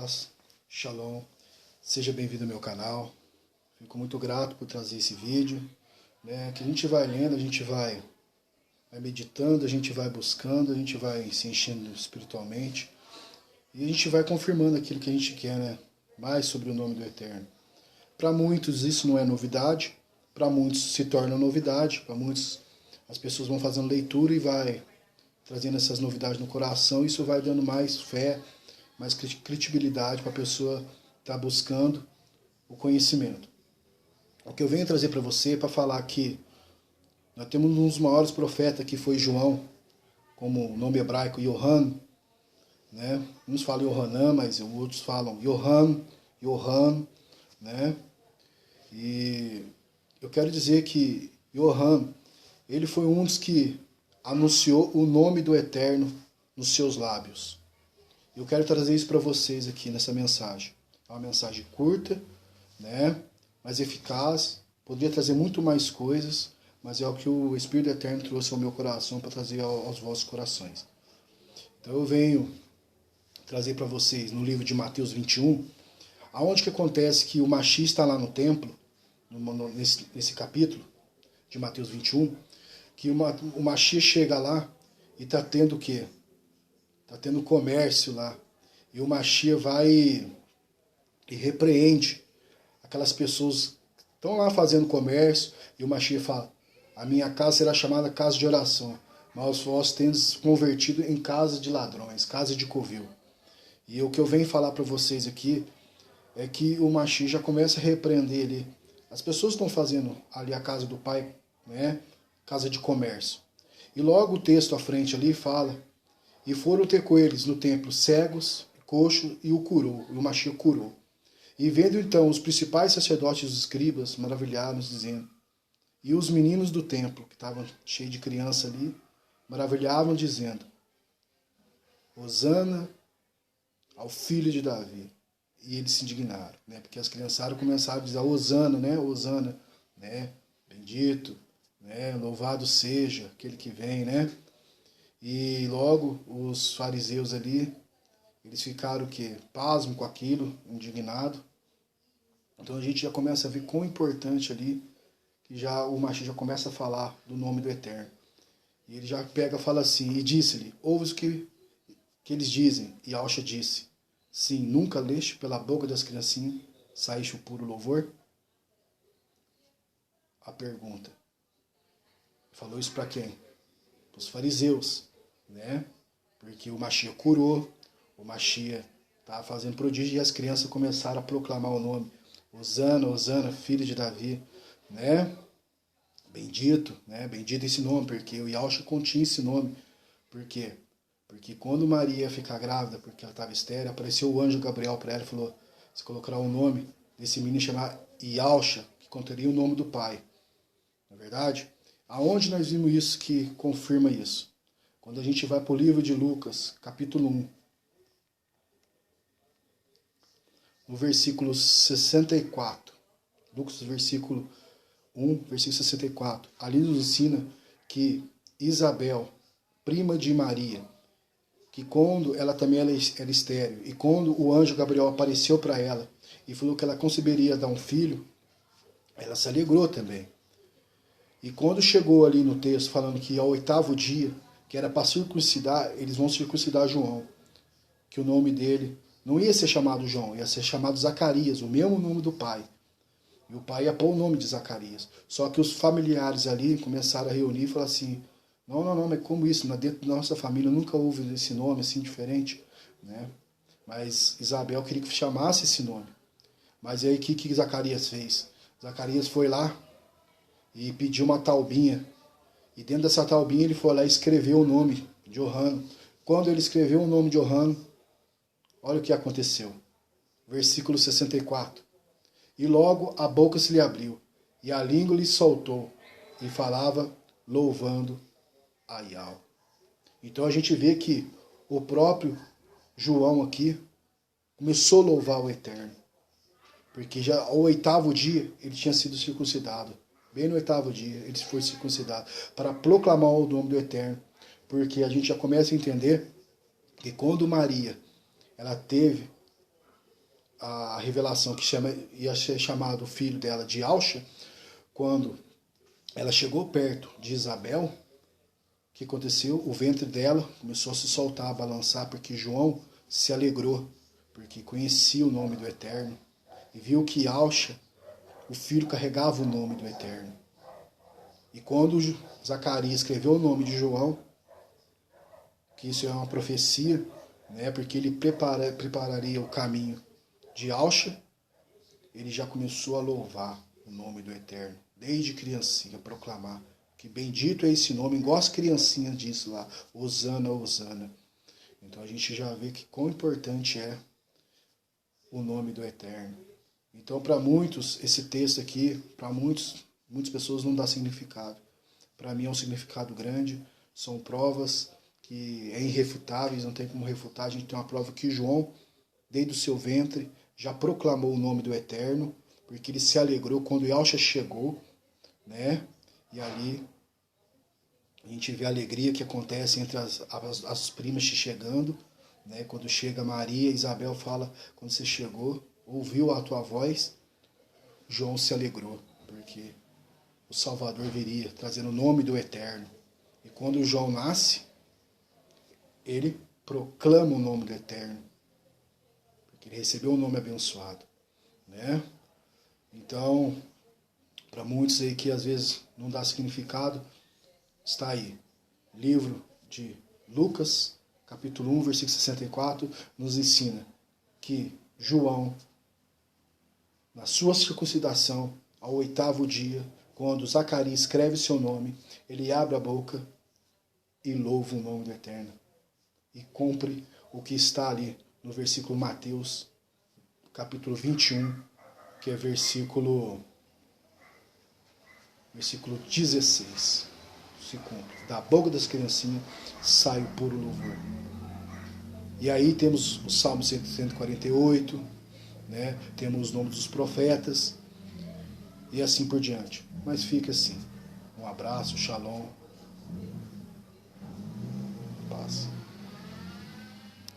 paz, shalom, seja bem-vindo ao meu canal. Fico muito grato por trazer esse vídeo, que a gente vai lendo, a gente vai meditando, a gente vai buscando, a gente vai se enchendo espiritualmente e a gente vai confirmando aquilo que a gente quer, mais sobre o nome do Eterno. Para muitos isso não é novidade, para muitos se torna novidade, para muitos as pessoas vão fazendo leitura e vai trazendo essas novidades no coração, isso vai dando mais fé, mais credibilidade para a pessoa estar buscando o conhecimento. O que eu venho trazer para você para falar que nós temos um dos maiores profetas que foi João, como o nome hebraico Yohan, Uns falam Yohanan, mas outros falam Yohan, E eu quero dizer que Yohan, ele foi um dos que anunciou o nome do Eterno nos seus lábios. Eu quero trazer isso para vocês aqui nessa mensagem. É uma mensagem curta, mas eficaz. Poderia trazer muito mais coisas, mas é o que o Espírito Eterno trouxe ao meu coração para trazer aos vossos corações. Então eu venho trazer para vocês no livro de Mateus 21, aonde que acontece que o Mashiach está lá no templo, nesse capítulo de Mateus 21, que o Mashiach chega lá e está tendo o quê? Está tendo comércio lá. E o Mashiach vai e repreende aquelas pessoas que estão lá fazendo comércio, e o Mashiach fala: a minha casa será chamada casa de oração, mas vós tendes convertido em casa de ladrões, casa de covil. E o que eu venho falar para vocês aqui é que o Mashiach já começa a repreender ali. As pessoas estão fazendo ali a casa do Pai, casa de comércio. E logo o texto à frente ali fala: e foram ter com eles no templo cegos, coxos, e o curou, e o Mashiach curou. E vendo então os principais sacerdotes e os escribas, maravilharam-se, dizendo, e os meninos do templo, que estavam cheios de criança ali, maravilhavam, dizendo, Hosana ao filho de Davi. E eles se indignaram, porque as criançadas começaram a dizer, Hosana, Hosana, bendito, louvado seja aquele que vem, E logo os fariseus ali, eles ficaram o quê? Pasmo com aquilo, indignado. Então a gente já começa a ver quão importante ali, que já o Mashiach já começa a falar do nome do Eterno. E ele já pega e fala assim, e disse-lhe, ouve o que eles dizem. E Yahshua disse, sim, nunca leste pela boca das criancinhas, saíste o puro louvor? A pergunta. Falou isso para quem? Para os fariseus, Porque o Mashiach curou, o Mashiach estava fazendo prodígio e as crianças começaram a proclamar o nome. Hosana, Hosana, filho de Davi, Bendito, Bendito esse nome, porque o Yahshua continha esse nome. Por quê? Porque quando Maria ia ficar grávida, porque ela estava estéril, apareceu o anjo Gabriel para ela e falou, você colocará o nome desse menino chamado Yahshua, que conteria o nome do Pai. Não é verdade? Aonde nós vimos isso que confirma isso? Quando a gente vai para o livro de Lucas, capítulo 1, no versículo 64. Lucas, versículo 1, versículo 64. Ali nos ensina que Isabel, prima de Maria, que quando ela também era estéril, e quando o anjo Gabriel apareceu para ela e falou que ela conceberia dar um filho, ela se alegrou também. E quando chegou ali no texto falando que ao 8º dia, que era para circuncidar, eles vão circuncidar João, que o nome dele não ia ser chamado João, ia ser chamado Zacarias, o mesmo nome do pai. E o pai ia pôr o nome de Zacarias. Só que os familiares ali começaram a reunir e falaram assim, não, mas como isso? Dentro da nossa família nunca houve esse nome assim diferente, Mas Isabel queria que chamasse esse nome. Mas aí o que Zacarias fez? Zacarias foi lá e pediu uma taubinha. E dentro dessa taubinha ele foi lá e escreveu o nome de Yohan. Quando ele escreveu o nome de Yohan, olha o que aconteceu. Versículo 64. E logo a boca se lhe abriu, e a língua lhe soltou, e falava louvando a Yahweh. Então a gente vê que o próprio João aqui começou a louvar o Eterno. Porque já ao 8º dia ele tinha sido circuncidado. Bem no 8º dia ele foi circuncidado para proclamar o nome do Eterno. Porque a gente já começa a entender que quando Maria ela teve a revelação que ia ser chamado o filho dela de Alcha, quando ela chegou perto de Isabel, o que aconteceu? O ventre dela começou a se soltar, a balançar, porque João se alegrou, porque conhecia o nome do Eterno, e viu que Alcha, o filho, carregava o nome do Eterno. E quando Zacarias escreveu o nome de João, que isso é uma profecia, né, porque ele prepararia o caminho de Alcha, ele já começou a louvar o nome do Eterno, desde criancinha, proclamar que bendito é esse nome, igual as criancinhas diz lá, Hosana, Hosana. Então a gente já vê que quão importante é o nome do Eterno. Então para muitos, esse texto aqui, para muitas pessoas não dá significado. Para mim é um significado grande, são provas que é irrefutáveis, não tem como refutar. A gente tem uma prova que João, desde o seu ventre, já proclamou o nome do Eterno, porque ele se alegrou quando Yalcha chegou, né? E ali a gente vê a alegria que acontece entre as primas chegando, né? Quando chega Maria, Isabel fala, quando você chegou, ouviu a tua voz, João se alegrou, porque o Salvador viria, trazendo o nome do Eterno. E quando João nasce, ele proclama o nome do Eterno, porque ele recebeu um nome abençoado, né? Então, para muitos aí que às vezes não dá significado, está aí, livro de Lucas, capítulo 1, versículo 64, nos ensina que João, na sua circuncidação, ao 8º dia, quando Zacarias escreve seu nome, ele abre a boca e louva o nome do Eterno. E cumpre o que está ali no versículo Mateus, capítulo 21, que é versículo 16. Se cumpre. Da boca das criancinhas sai o puro louvor. E aí temos o Salmo 148, né? Temos os nomes dos profetas e assim por diante. Mas fica assim. Um abraço, shalom, paz.